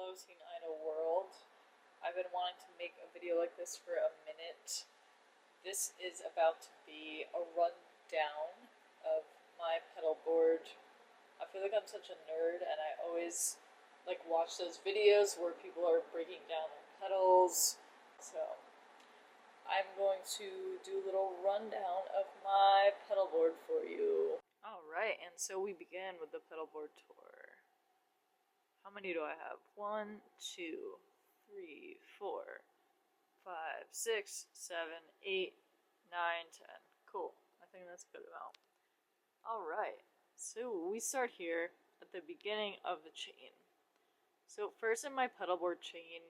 Hello Teen Idol World. I've been wanting to make a video like this for a minute. This is about to be a rundown of my pedal board. I feel like I'm such a nerd and I always watch those videos where people are breaking down their pedals. So I'm going to do a little rundown of my pedal board for you. Alright, and so we begin with the pedal board tour. How many do I have? 1, 2, 3, 4, 5, 6, 7, 8, 9, 10. Cool. I think that's a good amount. Alright, so we start here at the beginning of the chain. So first in my pedal board chain,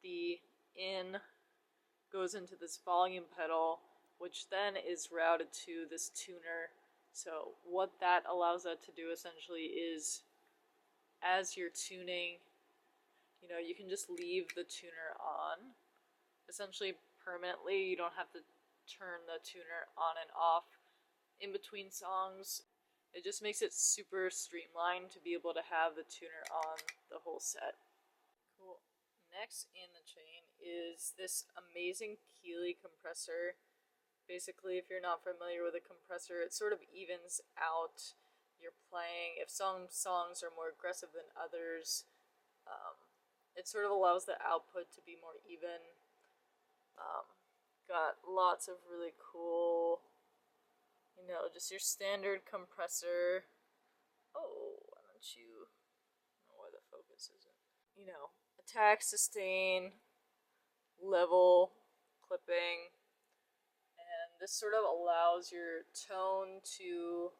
the in goes into this volume pedal, which then is routed to this tuner. So what that allows that to do essentially is, as you're tuning, you can just leave the tuner on, essentially permanently. You don't have to turn the tuner on and off in between songs. It just makes it super streamlined to be able to have the tuner on the whole set. Cool. Next in the chain is this amazing Keeley compressor. Basically, if you're not familiar with a compressor, it sort of evens out your playing. If some songs are more aggressive than others, it sort of allows the output to be more even. Got lots of really cool, just your standard compressor. Oh, why don't you, I don't know why the focus isn't. Attack, sustain, level, clipping, and this sort of allows your tone to,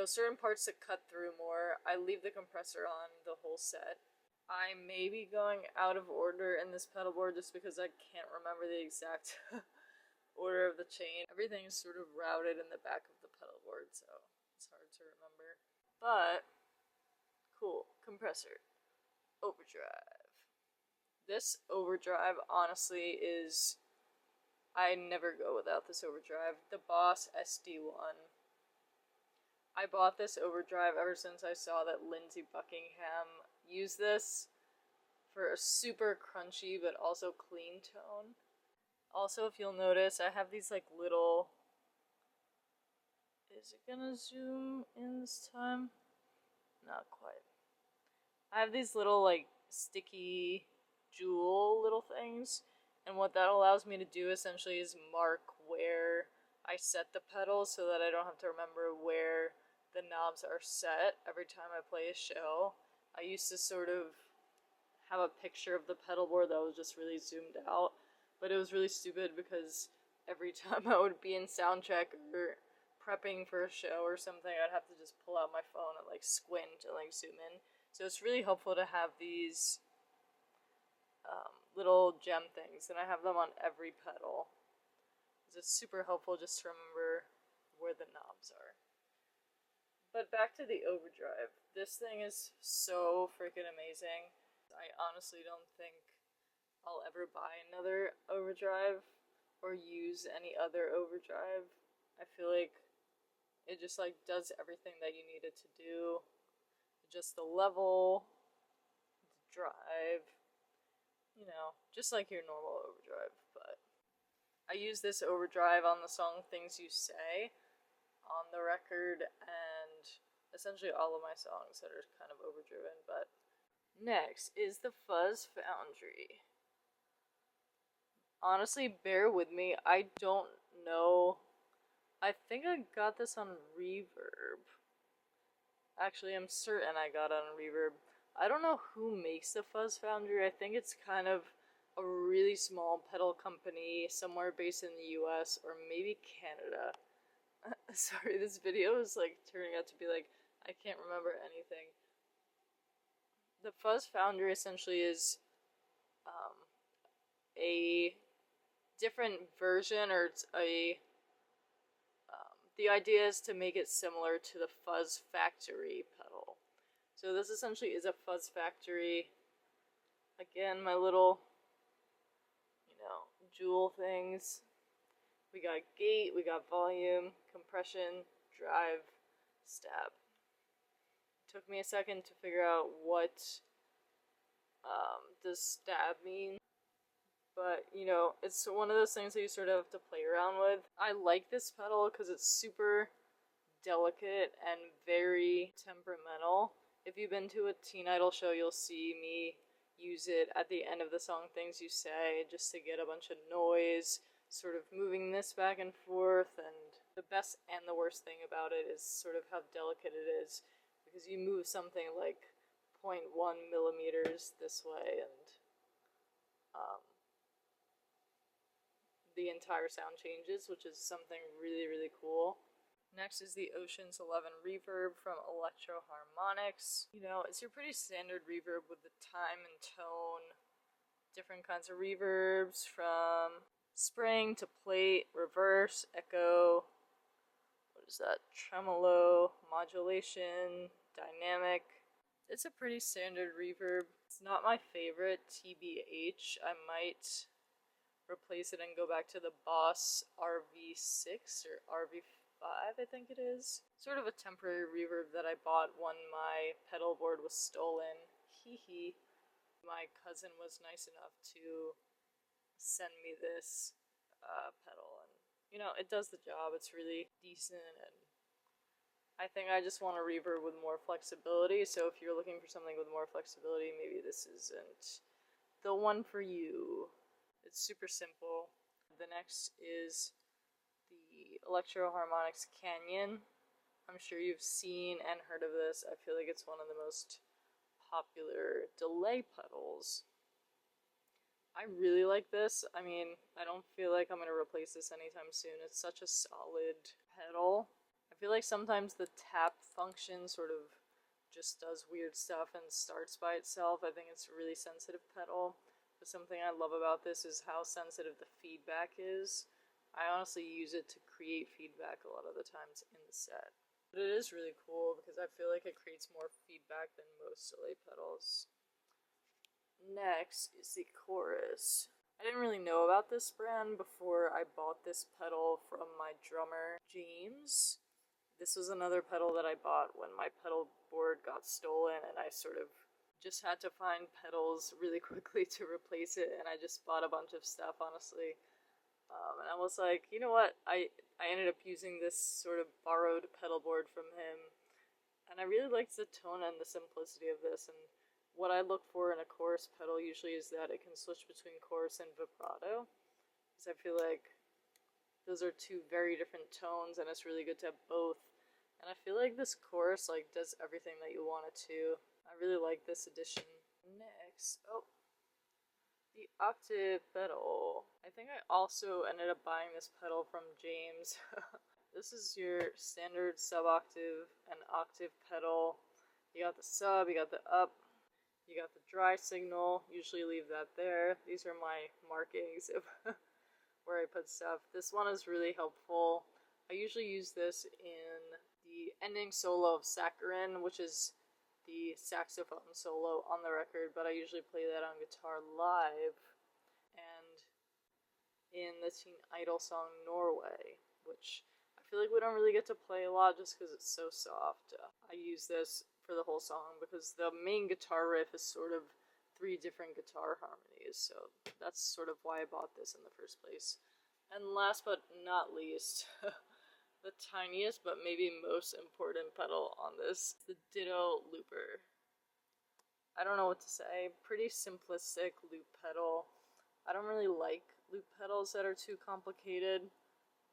certain parts to cut through more. I leave the compressor on the whole set. I may be going out of order in this pedal board just because I can't remember the exact order of the chain. Everything is sort of routed in the back of the pedal board, so it's hard to remember. But, cool. Compressor. Overdrive. This overdrive, honestly, is... I never go without this overdrive. The Boss SD1. I bought this overdrive ever since I saw that Lindsey Buckingham used this for a super crunchy but also clean tone. Also, if you'll notice, I have these little... Is it gonna zoom in this time? Not quite. I have these little sticky jewel little things, and what that allows me to do essentially is mark where I set the pedals so that I don't have to remember where the knobs are set every time I play a show. I used to sort of have a picture of the pedal board that was just really zoomed out, but it was really stupid because every time I would be in soundcheck or prepping for a show or something, I'd have to just pull out my phone and squint and zoom in. So it's really helpful to have these little gem things, and I have them on every pedal. It's super helpful just to remember where the knobs are. But back to the overdrive. This thing is so freaking amazing. I honestly don't think I'll ever buy another overdrive or use any other overdrive. I feel like it just does everything that you need it to do. Just the level, the drive, just like your normal overdrive. But I use this overdrive on the song Things You Say on the record, and essentially all of my songs that are kind of overdriven. But next is the Fuzz Foundry. Honestly, bear with me, I don't know. I think I got this on Reverb. Actually, I'm certain I got it on Reverb. I don't know who makes the Fuzz Foundry. I think it's kind of a really small pedal company somewhere based in the US or maybe Canada. Sorry, this video is turning out to be I can't remember anything. The Fuzz Foundry essentially is a different version, or it's the idea is to make it similar to the Fuzz Factory pedal. So this essentially is a Fuzz Factory. Again, my little, jewel things. We got gate, we got volume, compression, drive, stab. It took me a second to figure out what to stab me. But, you know, it's one of those things that you sort of have to play around with. I like this pedal because it's super delicate and very temperamental. If you've been to a Teen Idol show, you'll see me use it at the end of the song Things You Say, just to get a bunch of noise, sort of moving this back and forth. And the best and the worst thing about it is sort of how delicate it is, because you move something like 0.1 millimeters this way, and the entire sound changes, which is something really, really cool. Next is the Ocean's 11 reverb from Electro Harmonics. You know, it's your pretty standard reverb with the time and tone, different kinds of reverbs from spring to plate, reverse, echo, what is that, tremolo, modulation, dynamic. It's a pretty standard reverb. It's not my favorite, TBH. I might replace it and go back to the Boss RV6 or RV5, I think it is. Sort of a temporary reverb that I bought when my pedal board was stolen. Hee hee. My cousin was nice enough to send me this pedal, and you know, it does the job. It's really decent, and I think I just want a reverb with more flexibility. So if you're looking for something with more flexibility, maybe this isn't the one for you. It's super simple. The next is the Electro Harmonics Canyon. I'm sure you've seen and heard of this. I feel like it's one of the most popular delay pedals. I really like this. I mean, I don't feel like I'm going to replace this anytime soon. It's such a solid pedal. I feel like sometimes the tap function sort of just does weird stuff and starts by itself. I think it's a really sensitive pedal. But something I love about this is how sensitive the feedback is. I honestly use it to create feedback a lot of the times in the set. But it is really cool because I feel like it creates more feedback than most delay pedals. Next is the Chorus. I didn't really know about this brand before I bought this pedal from my drummer, James. This was another pedal that I bought when my pedal board got stolen, and I sort of just had to find pedals really quickly to replace it, and I just bought a bunch of stuff, honestly. And I was like, you know what, I ended up using this sort of borrowed pedal board from him, and I really liked the tone and the simplicity of this. And what I look for in a chorus pedal usually is that it can switch between chorus and vibrato, because I feel like those are two very different tones, and it's really good to have both. And I feel like this chorus like does everything that you want it to. I really like this edition. Next, the octave pedal. I think I also ended up buying this pedal from James. This is your standard sub-octave and octave pedal. You got the sub, you got the up, you got the dry signal. Usually leave that there. These are my markings of where I put stuff. This one is really helpful. I usually use this in the ending solo of Saccharine, which is the saxophone solo on the record, but I usually play that on guitar live. And in the Teen Idol song Norway, which I feel like we don't really get to play a lot just because it's so soft. I use this for the whole song because the main guitar riff is sort of 3 different guitar harmonies, so that's sort of why I bought this in the first place. And last but not least, the tiniest but maybe most important pedal on this, the Ditto Looper. I don't know what to say. Pretty simplistic loop pedal. I don't really like loop pedals that are too complicated.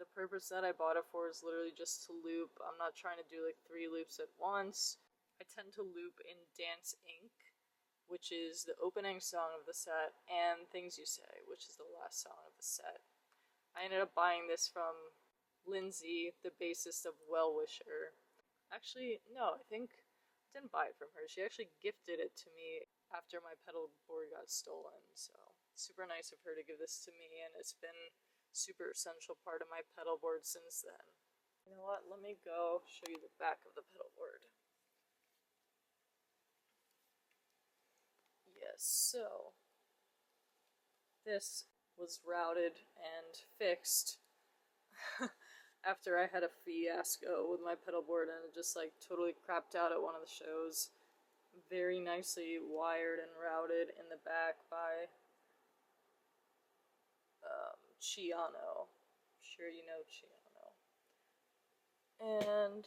The purpose that I bought it for is literally just to loop. I'm not trying to do like 3 loops at once. I tend to loop in Dance Inc., which is the opening song of the set, and Things You Say, which is the last song of the set. I ended up buying this from Lindsay, the bassist of Well Wisher. Actually, no, I didn't buy it from her. She actually gifted it to me after my pedal board got stolen. So super nice of her to give this to me, and it's been super essential part of my pedal board since then. You know what? Let me go show you the back of the pedal board. Yes, so this was routed and fixed after I had a fiasco with my pedal board and it just like totally crapped out at one of the shows. very nicely wired and routed in the back by Chiano. Sure you know Chiano. And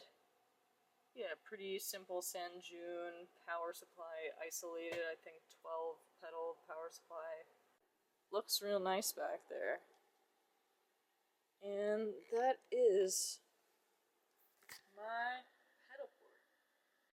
yeah, pretty simple Sanjun power supply, isolated, I think 12 pedal power supply. Looks real nice back there. And that is my